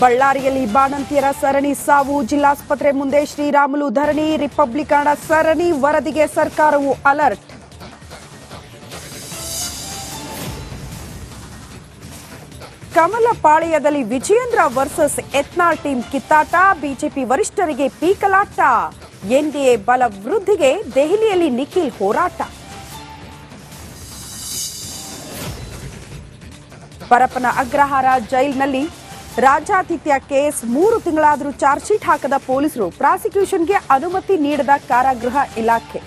ಬಳ್ಳಾರಿಯಲ್ಲಿ ಬಾಣಂತಿಯರ ಸರಣಿ ಸಾವು, ಜಿಲ್ಲಾಸ್ಪತ್ರೆ ಮುಂದೆ ಶ್ರೀರಾಮುಲು ಧರಣಿ, ರಿಪಬ್ಲಿಕನ್ ಸರಣಿ ವರದಿಗೆ ಸರ್ಕಾರವು ಅಲರ್ಟ್. ಕಮಲಪಾಳ್ಯದಲ್ಲಿ ವಿಜಯೇಂದ್ರ ವರ್ಸಸ್ ಯತ್ನಾಳ್ ಟೀಮ್ ಕಿತ್ತಾಟ, ಬಿಜೆಪಿ ವರಿಷ್ಠರಿಗೆ ಪೀಕಲಾಟ, ಎನ್ಡಿಎ ಬಲ ವೃದ್ಧಿಗೆ ದೆಹಲಿಯಲ್ಲಿ ನಿಖಿಲ್ ಹೋರಾಟ. ಪರಪ್ಪನ ಅಗ್ರಹಾರ ಜೈಲಿನಲ್ಲಿ ರಾಜ್ಯಾತಿಥ್ಯ ಕೇಸ್ 3 ತಿಂಗಳಾದರೂ ಚಾರ್ಜ್ ಶೀಟ್ ಹಾಕದ ಪೊಲೀಸರು, ಪ್ರಾಸಿಕ್ಯೂಷನ್ಗೆ ಅನುಮತಿ ನೀಡದ ಕಾರಾಗೃಹ ಇಲಾಖೆ.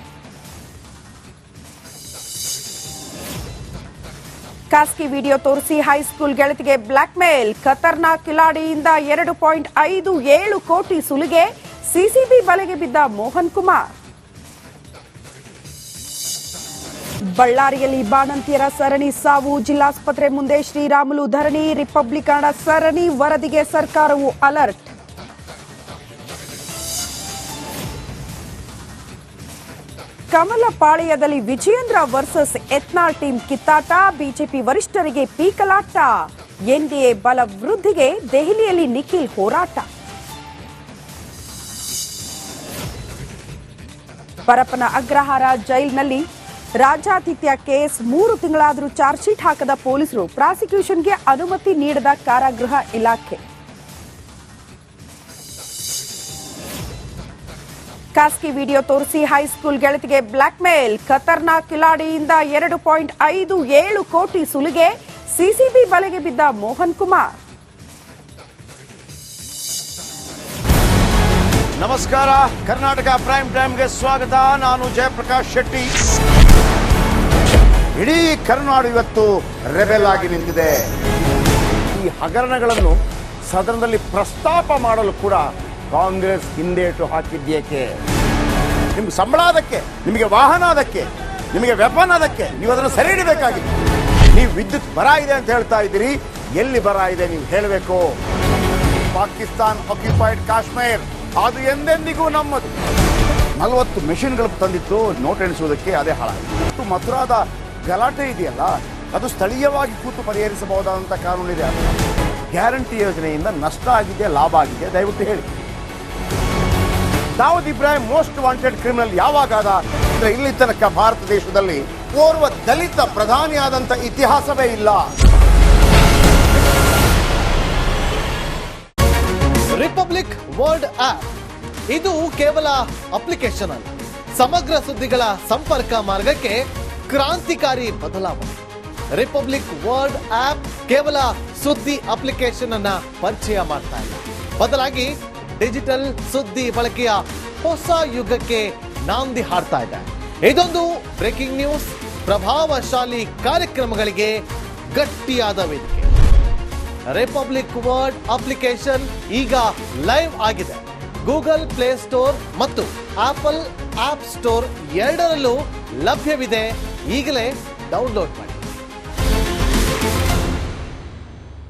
ಖಾಸಗಿ ವಿಡಿಯೋ ತೋರಿಸಿ ಹೈಸ್ಕೂಲ್ ಗೆಳತಿಗೆ ಬ್ಲಾಕ್ಮೇಲ್, ಖತರ್ನಾಕ್ ಕಿಲಾಡಿಯಿಂದ 2.57 ಕೋಟಿ ಸುಲಿಗೆ, ಸಿಸಿಬಿ ಬಲೆಗೆ ಬಿದ್ದ ಮೋಹನ್ ಕುಮಾರ್. ಬಳ್ಳಾರಿಯಲ್ಲಿ ಬಾಣಂತಿಯರ ಸರಣಿ ಸಾವು, ಜಿಲ್ಲಾಸ್ಪತ್ರೆ ಮುಂದೆ ಶ್ರೀರಾಮುಲು ಧರಣಿ, ರಿಪಬ್ಲಿಕನ್ ಸರಣಿ ವರದಿಗೆ ಸರ್ಕಾರವು ಅಲರ್ಟ್. ಕಮಲಪಾಳ್ಯದಲ್ಲಿ ವಿಜಯೇಂದ್ರ ವರ್ಸಸ್ ಯತ್ನಾಳ್ ಟೀಮ್ ಕಿತ್ತಾಟ, ಬಿಜೆಪಿ ವರಿಷ್ಠರಿಗೆ ಪೀಕಲಾಟ, ಎನ್ಡಿಎ ಬಲ ವೃದ್ಧಿಗೆ ದೆಹಲಿಯಲ್ಲಿ ನಿಖಿಲ್ ಹೋರಾಟ. ಪರಪ್ಪನ ಅಗ್ರಹಾರ ಜೈಲಿನಲ್ಲಿ ರಾಜ್ಯಾತಿಥ್ಯ ಕೇಸ್ 3 ತಿಂಗಳಾದರೂ ಚಾರ್ಜ್ ಶೀಟ್ ಹಾಕದ ಪೊಲೀಸರು, ಪ್ರಾಸಿಕ್ಯೂಷನ್ಗೆ ಅನುಮತಿ ನೀಡದ ಕಾರಾಗೃಹ ಇಲಾಖೆ. ಖಾಸಗಿ ವಿಡಿಯೋ ತೋರಿಸಿ ಹೈಸ್ಕೂಲ್ ಗೆಳತಿಗೆ ಬ್ಲಾಕ್ಮೇಲ್, ಖತರ್ನಾಕ್ ಕಿಲಾಡಿಯಿಂದ 2.57 ಕೋಟಿ ಸುಲಿಗೆ, ಸಿಸಿಬಿ ಬಲೆಗೆ ಬಿದ್ದ ಮೋಹನ್ ಕುಮಾರ್. ನಮಸ್ಕಾರ, ಕರ್ನಾಟಕ ಪ್ರೈಮ್ ಟೈಮ್ಗೆ ಸ್ವಾಗತ. ನಾನು ಜಯಪ್ರಕಾಶ್ ಶೆಟ್ಟಿ. ಇಡೀ ಕರ್ನಾಡು ಇವತ್ತು ರೆಬೆಲ್ ಆಗಿ ನಿಂತಿದೆ. ಈ ಹಗರಣಗಳನ್ನು ಸದನದಲ್ಲಿ ಪ್ರಸ್ತಾಪ ಮಾಡಲು ಕೂಡ ಕಾಂಗ್ರೆಸ್ ಹಿಂದೇಟು ಹಾಕಿದ್ದೇಕೆ? ನಿಮ್ಗೆ ಸಂಬಳ ಅದಕ್ಕೆ, ನಿಮಗೆ ವಾಹನ ಅದಕ್ಕೆ, ನಿಮಗೆ ವೆಪನ್ ಅದಕ್ಕೆ, ನೀವು ಅದನ್ನು ಸರಿ ಹಿಡಿಬೇಕಾಗಿತ್ತು. ನೀವು ವಿದ್ಯುತ್ ಬರ ಇದೆ ಅಂತ ಹೇಳ್ತಾ ಇದ್ದೀರಿ, ಎಲ್ಲಿ ಬರ ಇದೆ ನೀವು ಹೇಳಬೇಕು. ಪಾಕಿಸ್ತಾನ್ ಆಕ್ಯುಪೈಡ್ ಕಾಶ್ಮೀರ್ ಅದು ಎಂದೆಂದಿಗೂ ನಮ್ಮದು. 40 ಮೆಷಿನ್ಗಳು ತಂದಿತ್ತು ನೋಟ್ ಎಣಿಸುವುದಕ್ಕೆ, ಅದೇ ಹಾಳಾಗಿದೆ. ಮಥುರಾದ ಗಲಾಟೆ ಇದೆಯಲ್ಲ, ಅದು ಸ್ಥಳೀಯವಾಗಿ ಕೂತು ಪರಿಹರಿಸಬಹುದಾದಂಥ ಕಾನೂನಿದೆ. ಗ್ಯಾರಂಟಿ ಯೋಜನೆಯಿಂದ ನಷ್ಟ ಆಗಿದೆ, ಲಾಭ ಆಗಿದೆ, ದಯವಿಟ್ಟು ಹೇಳಿ. Dawood Ibrahim most wanted criminal ಯಾವಾಗಾದ ಅಂದ್ರೆ ಇಲ್ಲಿ ತನಕ ಭಾರತ ದೇಶದಲ್ಲಿ ಓರ್ವ ದಲಿತ ಪ್ರಧಾನಿಯಾದಂಥ ಇತಿಹಾಸವೇ ಇಲ್ಲ. ರಿಪಬ್ಲಿಕ್ ವರ್ಲ್ಡ್ ಆಪ್ ಇದು ಕೇವಲ ಅಪ್ಲಿಕೇಶನ್ ಅಲ್ಲ, ಸಮಗ್ರ ಸುದ್ದಿಗಳ ಸಂಪರ್ಕ ಮಾರ್ಗಕ್ಕೆ ಕ್ರಾಂತಿಕಾರಿ ಬದಲಾವಣೆ. ರಿಪಬ್ಲಿಕ್ ವರ್ಲ್ಡ್ ಆಪ್ ಕೇವಲ ಸುದ್ದಿ ಅಪ್ಲಿಕೇಶನ್ ಅನ್ನ ಪರಿಚಯ ಮಾಡ್ತಾ ಇಲ್ಲ, ಬದಲಾಗಿ ಡಿಜಿಟಲ್ ಸುದ್ದಿ ಬಳಕೆಯ ಹೊಸ ಯುಗಕ್ಕೆ ನಾಂದಿ ಹಾಡ್ತಾ ಇದೆ. ಇದೊಂದು ಬ್ರೇಕಿಂಗ್ ನ್ಯೂಸ್, ಪ್ರಭಾವಶಾಲಿ ಕಾರ್ಯಕ್ರಮಗಳಿಗೆ ಗಟ್ಟಿಯಾದ ವೇದಿಕೆ. ರಿಪಬ್ಲಿಕ್ ವರ್ಲ್ಡ್ ಅಪ್ಲಿಕೇಶನ್ ಈಗ ಲೈವ್ ಆಗಿದೆ. ಗೂಗಲ್ ಪ್ಲೇ ಸ್ಟೋರ್ ಮತ್ತು ಆಪಲ್ ಆಪ್ ಸ್ಟೋರ್ ಎರಡರಲ್ಲೂ ಲಭ್ಯವಿದೆ. ಈಗಲೇ ಡೌನ್ಲೋಡ್ ಮಾಡಿ.